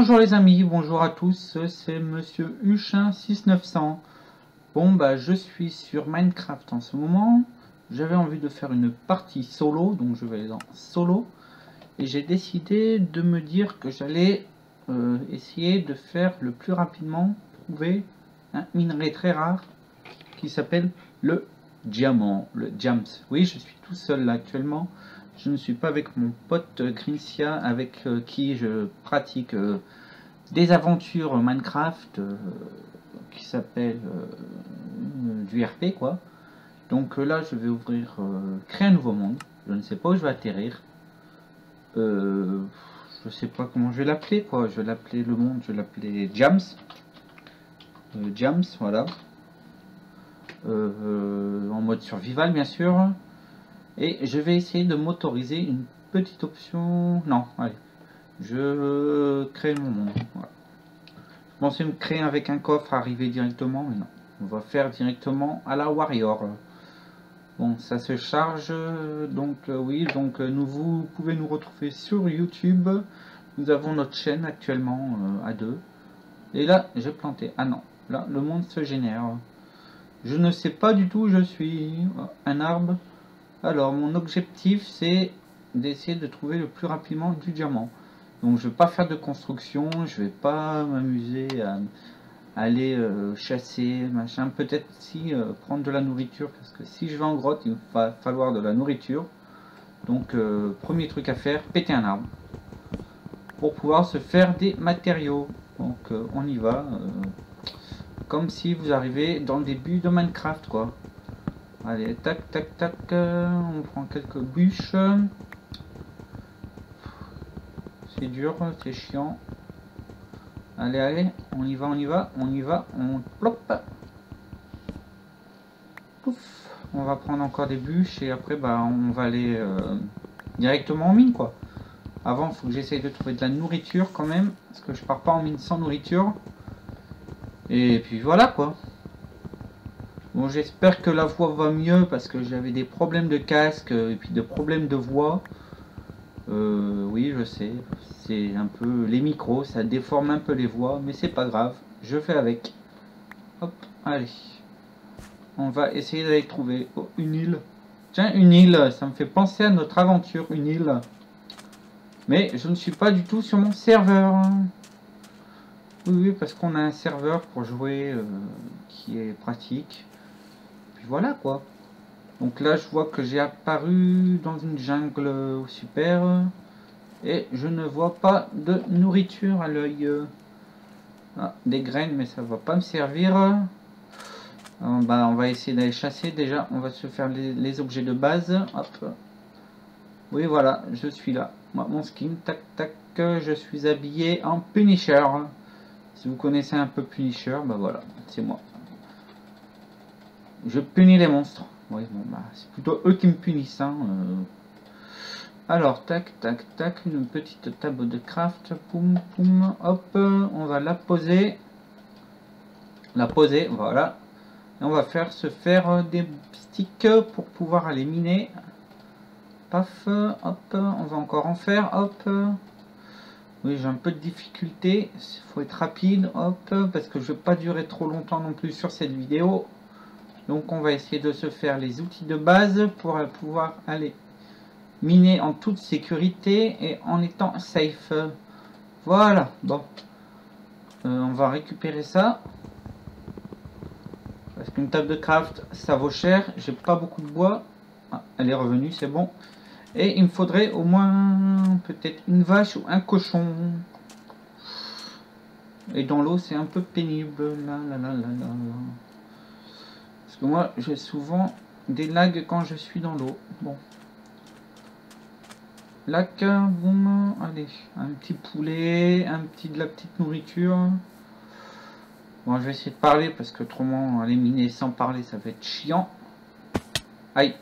Bonjour les amis, bonjour à tous, c'est Monsieur Huchin 6900. Bon bah je suis sur Minecraft en ce moment. J'avais envie de faire une partie solo, donc je vais aller dans solo. Et j'ai décidé de me dire que j'allais essayer de faire le plus rapidement, trouver un minerai très rare qui s'appelle le diamant, le diams. Oui, je suis tout seul là actuellement. Je ne suis pas avec mon pote Grinsia avec qui je pratique des aventures Minecraft qui s'appelle du RP quoi. Donc là je vais ouvrir créer un nouveau monde. Je ne sais pas où je vais atterrir. Je sais pas comment je vais l'appeler quoi. Je vais l'appeler le monde, je vais l'appeler Jams. Jams, voilà. En mode survival bien sûr. Et je vais essayer de m'autoriser une petite option. Non, allez. Je crée mon monde. Voilà. Je pensais me créer avec un coffre, arriver directement, mais non. On va faire directement à la Warrior. Bon, ça se charge. Donc oui, donc vous pouvez nous retrouver sur YouTube. Nous avons notre chaîne actuellement à 2. Et là, j'ai planté. Ah non, là, le monde se génère. Je ne sais pas du tout où je suis. Un arbre. Alors, mon objectif, c'est d'essayer de trouver le plus rapidement du diamant. Donc, je ne vais pas faire de construction, je vais pas m'amuser à aller chasser, machin. Peut-être si prendre de la nourriture, parce que si je vais en grotte, il va falloir de la nourriture. Donc, premier truc à faire, péter un arbre pour pouvoir se faire des matériaux. Donc, on y va. Comme si vous arrivez dans le début de Minecraft, quoi. Allez, tac, tac, tac, on prend quelques bûches. C'est dur, c'est chiant. Allez, allez, on y va, on y va, on y va, on plop. Pouf, on va prendre encore des bûches et après, bah, on va aller directement en mine, quoi. Avant, il faut que j'essaye de trouver de la nourriture quand même, parce que je pars pas en mine sans nourriture. Et puis voilà, quoi. Bon, j'espère que la voix va mieux parce que j'avais des problèmes de casque et puis des problèmes de voix. Oui, je sais, c'est un peu les micros, ça déforme un peu les voix, mais c'est pas grave, je fais avec. Hop, allez. On va essayer d'aller trouver une île. Tiens, une île, ça me fait penser à notre aventure, une île. Mais je ne suis pas du tout sur mon serveur. Oui, oui, parce qu'on a un serveur pour jouer qui est pratique. Puis voilà quoi. Donc là, je vois que j'ai apparu dans une jungle super. Et je ne vois pas de nourriture à l'œil. Ah, des graines, mais ça va pas me servir. Bah, on va essayer d'aller chasser. Déjà, on va se faire les objets de base. Hop. Oui, voilà, je suis là. Moi, mon skin, tac, tac. Je suis habillé en Punisher. Si vous connaissez un peu Punisher, bah voilà, c'est moi. Je punis les monstres. Oui, bon, bah, c'est plutôt eux qui me punissent. Hein. Alors, tac, tac, tac, une petite table de craft. Poum, poum, hop. On va la poser. La poser, voilà. Et on va se faire des sticks pour pouvoir aller miner. Paf, hop. On va encore en faire, hop. Oui, j'ai un peu de difficulté, il faut être rapide, hop, parce que je ne vais pas durer trop longtemps non plus sur cette vidéo. Donc on va essayer de se faire les outils de base pour pouvoir aller miner en toute sécurité et en étant safe. Voilà, bon. On va récupérer ça. Parce qu'une table de craft, ça vaut cher. J'ai pas beaucoup de bois. Ah, elle est revenue, c'est bon. Et il me faudrait au moins peut-être une vache ou un cochon. Et dans l'eau, c'est un peu pénible. Là. Parce que moi, j'ai souvent des lags quand je suis dans l'eau. Bon. Lac, boum. Allez, un petit poulet, de la petite nourriture. Bon, je vais essayer de parler parce que autrement, aller miner sans parler, ça va être chiant. Aïe,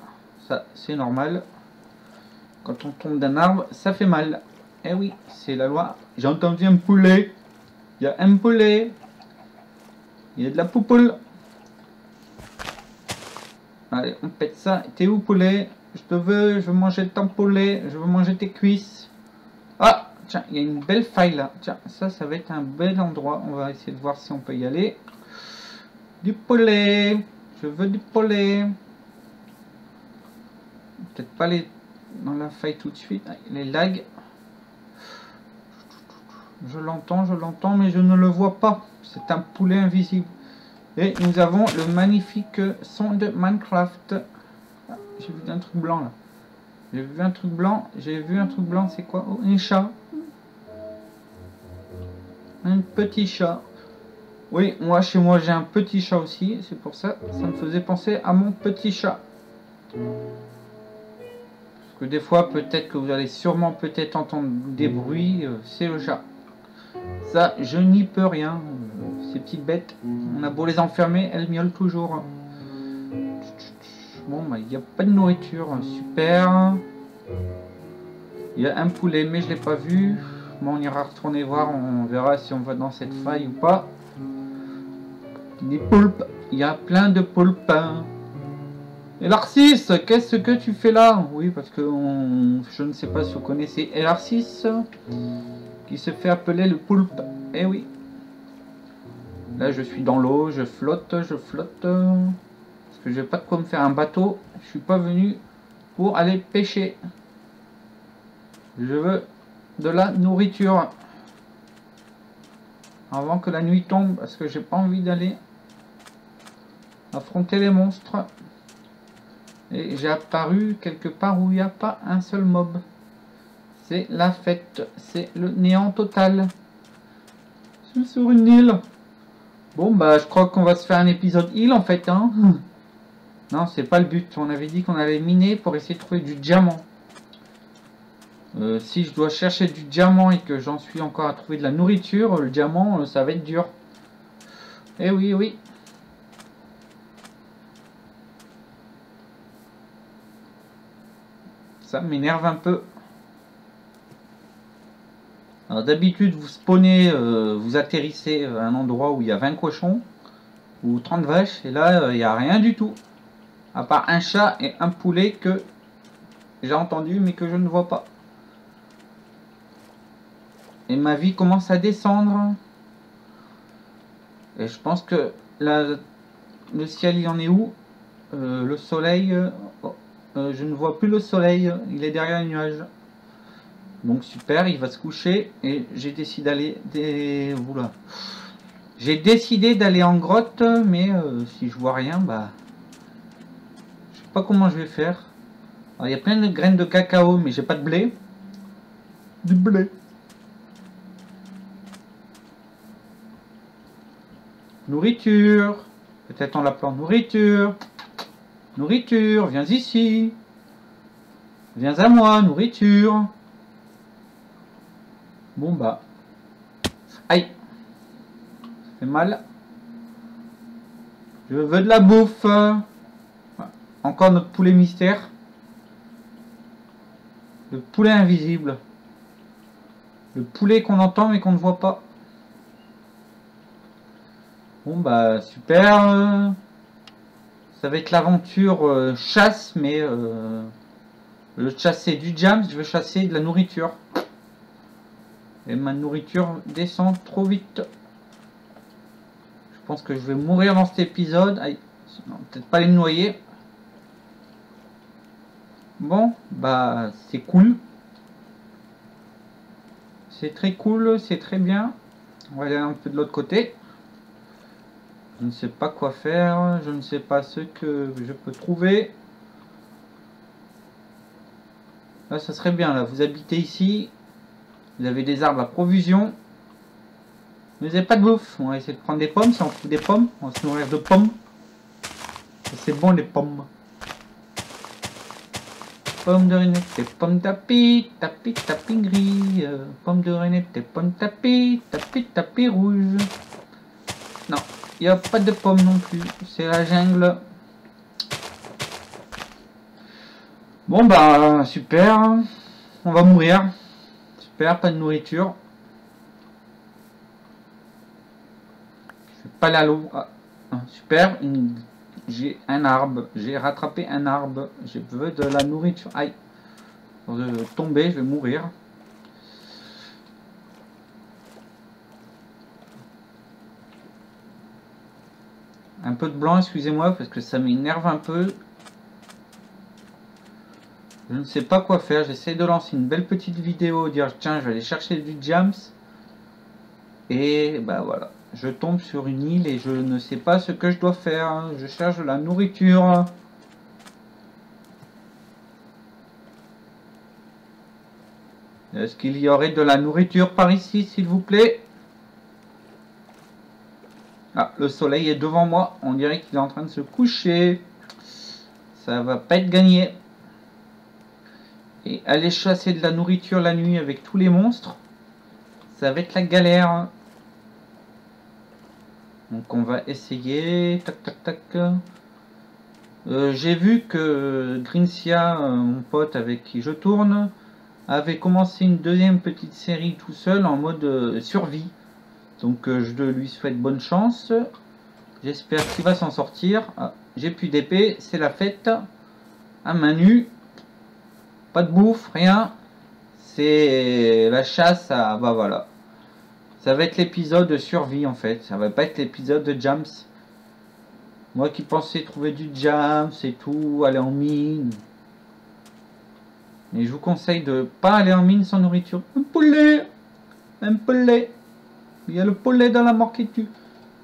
ça, c'est normal. Quand on tombe d'un arbre, ça fait mal. Eh oui, c'est la loi. J'ai entendu un poulet. Il y a un poulet. Il y a de la poupoule. Allez, on pète ça. T'es où, poulet? Je te veux, je veux manger ton poulet. Je veux manger tes cuisses. Ah, Tiens, il y a une belle faille là. Tiens, ça va être un bel endroit. On va essayer de voir si on peut y aller. Du poulet. Je veux du poulet. Peut-être pas les dans la faille tout de suite. Les lags. Je l'entends, mais je ne le vois pas. C'est un poulet invisible. Et nous avons le magnifique son de Minecraft. Ah, j'ai vu un truc blanc là. J'ai vu un truc blanc, c'est quoi? Oh, un chat. Un petit chat. Oui, moi chez moi j'ai un petit chat aussi. C'est pour ça, ça me faisait penser à mon petit chat. Parce que des fois, peut-être que vous allez sûrement peut-être entendre des bruits. C'est le chat. Ça, je n'y peux rien. Ces petites bêtes, on a beau les enfermer, elles miaulent toujours. Bon, bah, il n'y a pas de nourriture. Super. Il y a un poulet, mais je ne l'ai pas vu. Bon, on ira retourner voir. On verra si on va dans cette faille ou pas. Des poulpes. Il y a plein de poulpes. Et Larcis, qu'est-ce que tu fais là? Oui, parce que je ne sais pas si vous connaissez Larcis, qui se fait appeler le poulpe. Eh oui. Là, je suis dans l'eau, je flotte. Parce que je n'ai pas de quoi me faire un bateau. Je suis pas venu pour aller pêcher. Je veux de la nourriture. Avant que la nuit tombe, parce que j'ai pas envie d'aller affronter les monstres. Et j'ai apparu quelque part où il n'y a pas un seul mob. C'est la fête. C'est le néant total. Je suis sur une île. Bon, bah, je crois qu'on va se faire un épisode île, en fait, hein. Non, c'est pas le but. On avait dit qu'on allait miner pour essayer de trouver du diamant. Si je dois chercher du diamant et que j'en suis encore à trouver de la nourriture, le diamant, ça va être dur. Eh oui, oui. Ça m'énerve un peu. Alors d'habitude, vous spawnez, vous atterrissez à un endroit où il y a 20 cochons ou 30 vaches, et là, il n'y a rien du tout. À part un chat et un poulet que j'ai entendu, mais que je ne vois pas. Et ma vie commence à descendre. Et je pense que là, le ciel, il en est où? Le soleil, je ne vois plus le soleil, il est derrière les nuages. Donc super, il va se coucher et j'ai décidé d'aller J'ai décidé d'aller en grotte, mais si je vois rien, bah je sais pas comment je vais faire. Alors, il y a plein de graines de cacao, mais j'ai pas de blé. Du blé. Nourriture. Peut-être en l'appelant nourriture. Nourriture, viens ici. Viens à moi, nourriture. Bon bah. Aïe. Ça fait mal. Je veux de la bouffe. Voilà. Encore notre poulet mystère. Le poulet invisible. Le poulet qu'on entend mais qu'on ne voit pas. Bon bah super. Ça va être l'aventure chasse, mais le chasser du jam, je veux chasser de la nourriture. Et ma nourriture descend trop vite. Je pense que je vais mourir dans cet épisode. Peut-être pas les noyer. Bon, bah c'est cool. C'est très cool, c'est très bien. On va aller un peu de l'autre côté. Je ne sais pas quoi faire. Je ne sais pas ce que je peux trouver. Là, ça serait bien. Là, vous habitez ici. Vous avez des arbres à provision. Mais vous n'avez pas de bouffe. On va essayer de prendre des pommes. Si on trouve des pommes, on va se nourrir de pommes. C'est bon les pommes. Pommes de renette, pommes tapis, tapis, tapis gris. Pommes de renette, pommes tapis, tapis, tapis rouge. Non, il n'y a pas de pommes non plus. C'est la jungle. Bon bah super. On va mourir. Super, pas de nourriture. Je vais pas aller à l'eau. Ah, super. J'ai un arbre. J'ai rattrapé un arbre. Je veux de la nourriture. Aïe. Pour tomber, je vais mourir. Un peu de blanc, excusez-moi, parce que ça m'énerve un peu. Je ne sais pas quoi faire. J'essaie de lancer une belle petite vidéo, dire tiens, je vais aller chercher du jams. Et bah voilà, je tombe sur une île et je ne sais pas ce que je dois faire. Je cherche de la nourriture. Est-ce qu'il y aurait de la nourriture par ici, s'il vous plaît? Ah, le soleil est devant moi. On dirait qu'il est en train de se coucher. Ça va pas être gagné. Et aller chasser de la nourriture la nuit avec tous les monstres, ça va être la galère. Donc on va essayer. Tac, tac, tac. J'ai vu que Grinsia, mon pote avec qui je tourne, avait commencé une deuxième petite série tout seul en mode survie. Donc je lui souhaite bonne chance. J'espère qu'il va s'en sortir. Ah, j'ai plus d'épée, c'est la fête. À main nue. Pas de bouffe, rien. C'est la chasse à... Bah voilà. Ça va être l'épisode de survie en fait. Ça va pas être l'épisode de jams. Moi qui pensais trouver du jams et tout, aller en mine. Et je vous conseille de pas aller en mine sans nourriture. Un poulet! Un poulet! Il y a le poulet dans la mort qui tue.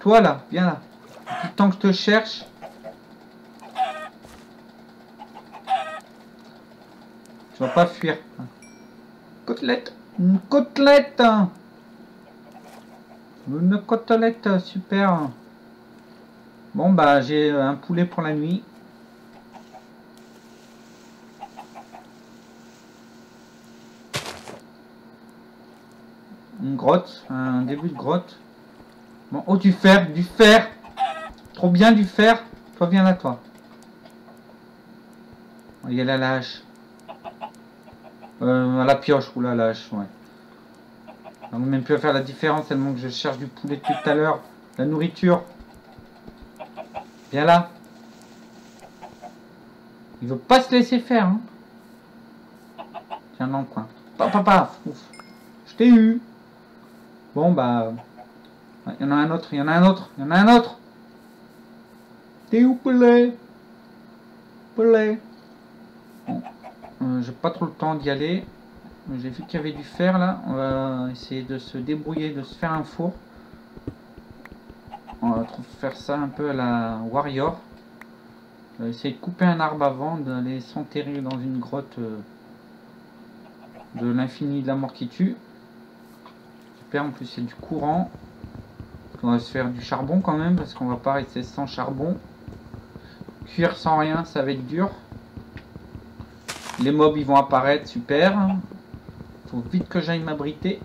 Toi là, viens là. Depuis le temps que je te cherche. Tu vas pas fuir. Côtelette! Une côtelette! Une côtelette, super. Bon bah j'ai un poulet pour la nuit. Une grotte, un début de grotte. Bon, oh du fer, du fer. Trop bien du fer. Toi viens là toi. Il y a la lâche. À la pioche ou la lâche, ouais. On ne même plus à faire la différence tellement que je cherche du poulet depuis tout à l'heure. La nourriture. Viens là. Il veut pas se laisser faire. Hein. Tiens dans le coin. Papa. Je t'ai eu. Bon bah. Il y en a un autre, il y en a un autre, il y en a un autre. T'es où poulet? Poulet. Bon. J'ai pas trop le temps d'y aller. J'ai vu qu'il y avait du fer là. On va essayer de se débrouiller, de se faire un four. On va faire ça un peu à la Warrior. On va essayer de couper un arbre avant, d'aller s'enterrer dans une grotte de l'infini de la mort qui tue. Super, en plus c'est du courant. On va se faire du charbon quand même, parce qu'on va pas rester sans charbon. Cuire sans rien, ça va être dur. Les mobs ils vont apparaître, super. Faut vite que j'aille m'abriter.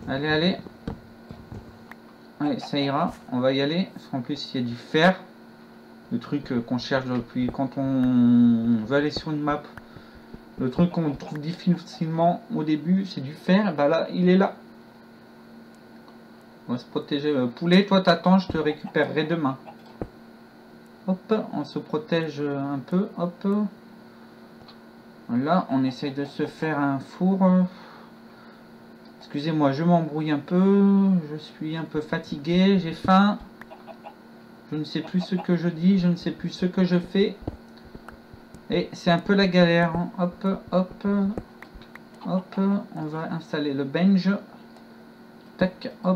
Allez, allez. Allez, ça ira. On va y aller. Parce qu'en plus, il y a du fer. Le truc qu'on cherche depuis quand on veut aller sur une map. Le truc qu'on trouve difficilement au début, c'est du fer. Bah là, il est là. On va se protéger. Poulet, toi t'attends, je te récupérerai demain. Hop, on se protège un peu. Hop. Là, on essaye de se faire un four. Excusez-moi, je m'embrouille un peu. Je suis un peu fatigué. J'ai faim. Je ne sais plus ce que je dis. Je ne sais plus ce que je fais. Et c'est un peu la galère. Hop, hop. Hop. On va installer le bench. Tac, hop.